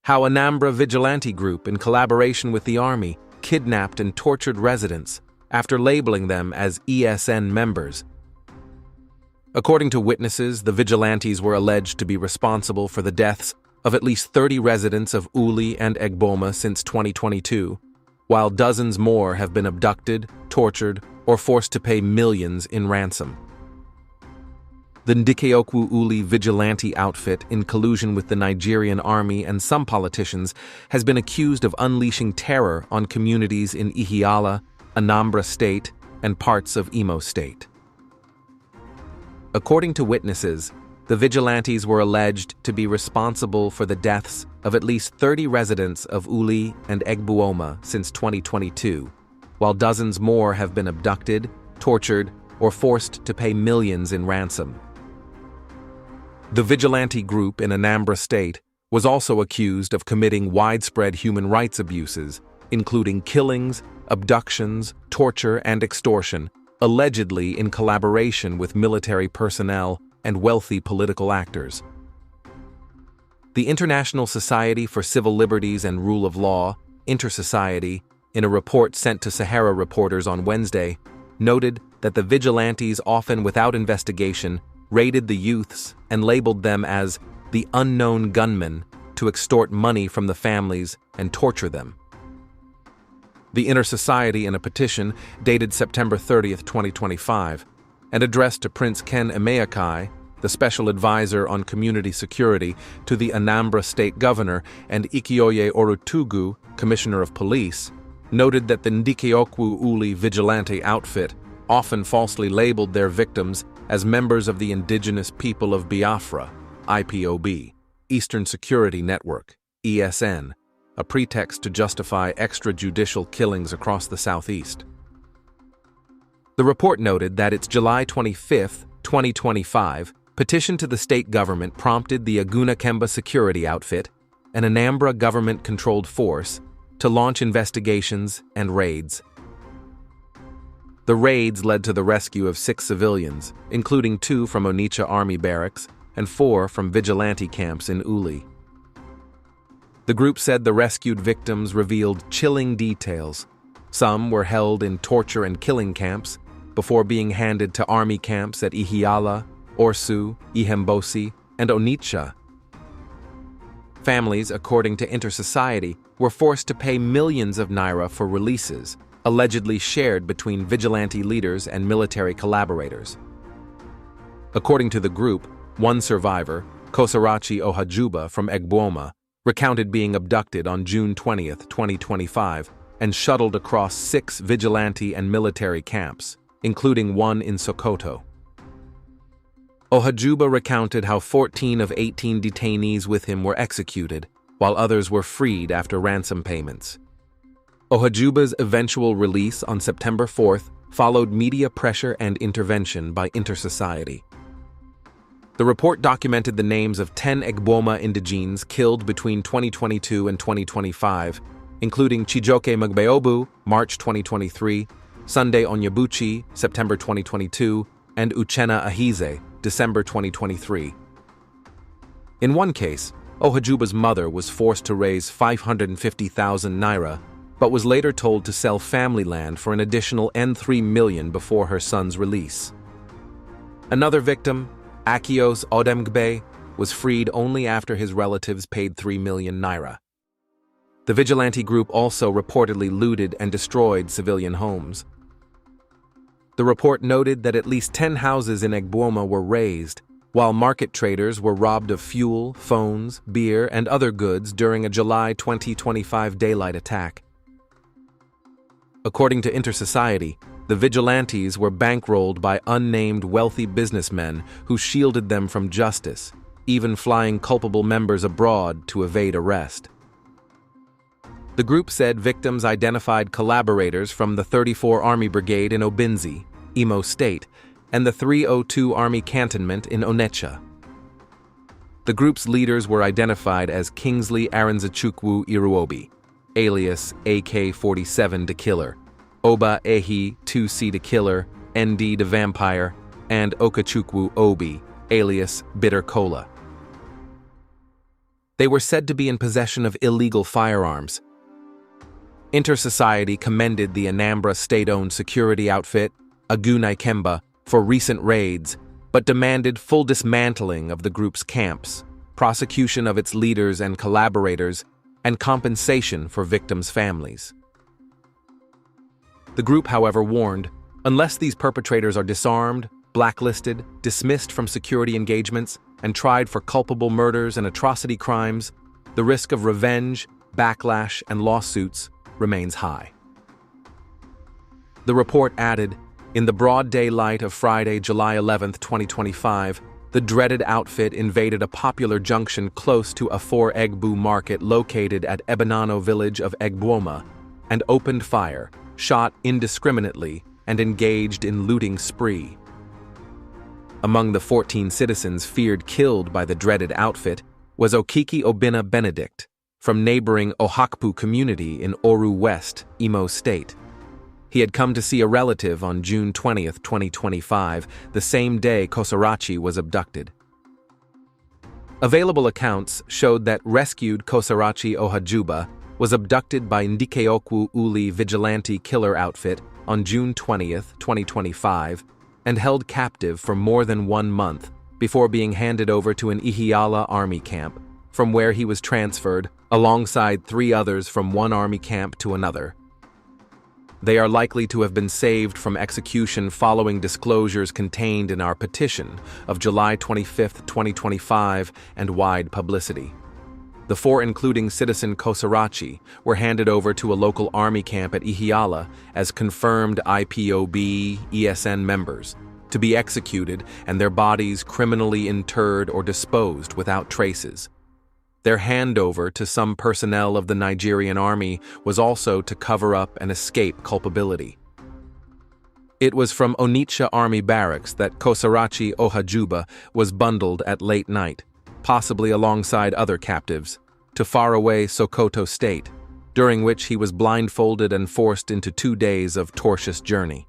how Anambra vigilante group, in collaboration with the army, kidnapped and tortured residents after labeling them as ESN members. According to witnesses, the vigilantes were alleged to be responsible for the deaths of at least 30 residents of Uli and Egboma since 2022, while dozens more have been abducted, tortured, or forced to pay millions in ransom. The Ndikeokwu Uli vigilante outfit, in collusion with the Nigerian army and some politicians, has been accused of unleashing terror on communities in Ihiala, Anambra State, and parts of Imo State. According to witnesses, the vigilantes were alleged to be responsible for the deaths of at least 30 residents of Uli and Egbuoma since 2022, while dozens more have been abducted, tortured, or forced to pay millions in ransom. The vigilante group in Anambra State was also accused of committing widespread human rights abuses, including killings, abductions, torture, and extortion, allegedly in collaboration with military personnel and wealthy political actors. The International Society for Civil Liberties and Rule of Law, Intersociety, in a report sent to Sahara reporters on Wednesday, noted that the vigilantes, often without investigation, raided the youths and labeled them as the unknown gunmen to extort money from the families and torture them. The Intersociety, in a petition dated September 30, 2025, and addressed to Prince Ken Emeakai, the Special Advisor on Community Security to the Anambra State Governor, and Ikioye Orutugu, Commissioner of Police, noted that the Ndikeokwu Uli vigilante outfit often falsely labeled their victims as members of the Indigenous People of Biafra, IPOB, Eastern Security Network, ESN, a pretext to justify extrajudicial killings across the southeast. The report noted that its July 25, 2025, petition to the state government prompted the Aguna Kemba security outfit, an Anambra government-controlled force, to launch investigations and raids. The raids led to the rescue of 6 civilians, including 2 from Onitsha Army Barracks and 4 from vigilante camps in Uli. The group said the rescued victims revealed chilling details. Some were held in torture and killing camps before being handed to army camps at Ihiala, Orsu, Ihembosi, and Onitsha. Families, according to Intersociety, were forced to pay millions of naira for releases, allegedly shared between vigilante leaders and military collaborators. According to the group, one survivor, Kosarachi Ohajuba from Egbuoma, recounted being abducted on June 20, 2025, and shuttled across 6 vigilante and military camps, including one in Sokoto. Ohajuba recounted how 14 of 18 detainees with him were executed, while others were freed after ransom payments. Ohajuba's eventual release on September 4th followed media pressure and intervention by Intersociety. The report documented the names of 10 Egbuoma indigenes killed between 2022 and 2025, including Chijoke Magbeobu, March 2023, Sunday Onyebuchi, September 2022, and Uchenna Ahize, December 2023. In one case, Ohajuba's mother was forced to raise 550,000 naira, but was later told to sell family land for an additional N3 million before her son's release. Another victim, Akios Odemgbe, was freed only after his relatives paid 3 million naira. The vigilante group also reportedly looted and destroyed civilian homes. The report noted that at least 10 houses in Egbuoma were razed, while market traders were robbed of fuel, phones, beer, and other goods during a July 2025 daylight attack. According to Intersociety, the vigilantes were bankrolled by unnamed wealthy businessmen who shielded them from justice, even flying culpable members abroad to evade arrest. The group said victims identified collaborators from the 34 Army Brigade in Obinzi, Imo State, and the 302 Army Cantonment in Onitsha. The group's leaders were identified as Kingsley Aranzachukwu Iruobi, alias AK-47 the Killer, Oba Ehi 2C the Killer, ND the Vampire, and Okachukwu Obi, alias Bitter Cola. The vigilante group, in collaboration with the army, kidnapped and tortured residents after labeling them as ESN members. According to witnesses, the vigilantes were alleged to be responsible for the deaths of at least 30 residents of Uli and Egbuoma since 2022, while dozens more have been abducted, tortured, and forced to pay millions in ransom. The report documented the names of 10 Egbuoma indigenes killed between 2022 and 2025, including 2 from Onitsha Army Barracks and 4 from vigilante camps in Uli. They were said to be in possession of illegal firearms. Inter-Society commended the Anambra state-owned security outfit, Ebubeagu, for recent raids, but demanded full dismantling of the group's camps, prosecution of its leaders and collaborators, and compensation for victims' families. The group, however, warned, unless these perpetrators are disarmed, blacklisted, dismissed from security engagements, and tried for culpable murders and atrocity crimes, the risk of revenge, backlash, and lawsuits remains high. The report added, in the broad daylight of Friday, July 11, 2025, the dreaded outfit invaded a popular junction close to Ebubeagu market located at Ebubeagu village of Ebubeagu and opened fire, shot indiscriminately, and engaged in looting spree. Among the 14 citizens feared killed by the dreaded outfit was Okiki Obinna Benedict, from neighboring Ohakpu community in Oru West, Imo State. He had come to see a relative on June 20, 2025, the same day Kosarachi was abducted. Available accounts showed that rescued Kosarachi Ohajuba was abducted by Ndikeokwu Uli vigilante killer outfit on June 20, 2025, and held captive for more than 1 month before being handed over to an Ihiala army camp, from where he was transferred alongside 3 others from one army camp to another. They are likely to have been saved from execution following disclosures contained in our petition of July 25, 2025, and wide publicity. The 4, including citizen Kosarachi, were handed over to a local army camp at Ihiala as confirmed IPOB ESN members, to be executed and their bodies criminally interred or disposed without traces. Their handover to some personnel of the Nigerian army was also to cover up and escape culpability. It was from Onitsha Army Barracks that Kosarachi Ohajuba was bundled at late night, possibly alongside other captives, to faraway Sokoto State, during which he was blindfolded and forced into 2 days of tortuous journey.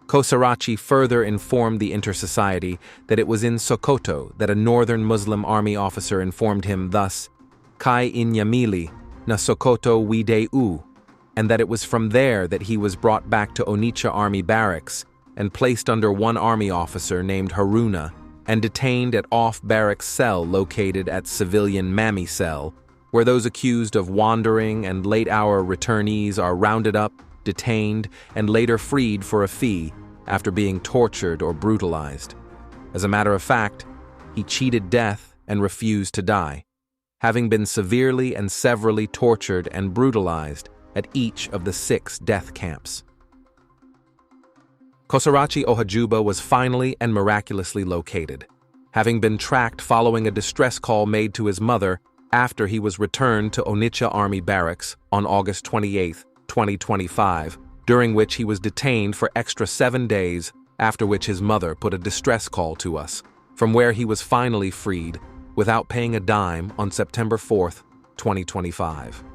Kosarachi further informed the Inter-Society that it was in Sokoto that a northern Muslim army officer informed him thus, Kai Inyamili na Sokoto Wideu, and that it was from there that he was brought back to Onitsha Army Barracks and placed under one army officer named Haruna and detained at off-barracks cell located at civilian Mammy Cell, where those accused of wandering and late-hour returnees are rounded up, detained, and later freed for a fee after being tortured or brutalized. As a matter of fact, he cheated death and refused to die, having been severely and severally tortured and brutalized at each of the 6 death camps. Kosarachi Ohajuba was finally and miraculously located, having been tracked following a distress call made to his mother after he was returned to Onitsha Army Barracks on August 28, 2025, during which he was detained for extra 7 days, after which his mother put a distress call to us, from where he was finally freed without paying a dime on September 4, 2025.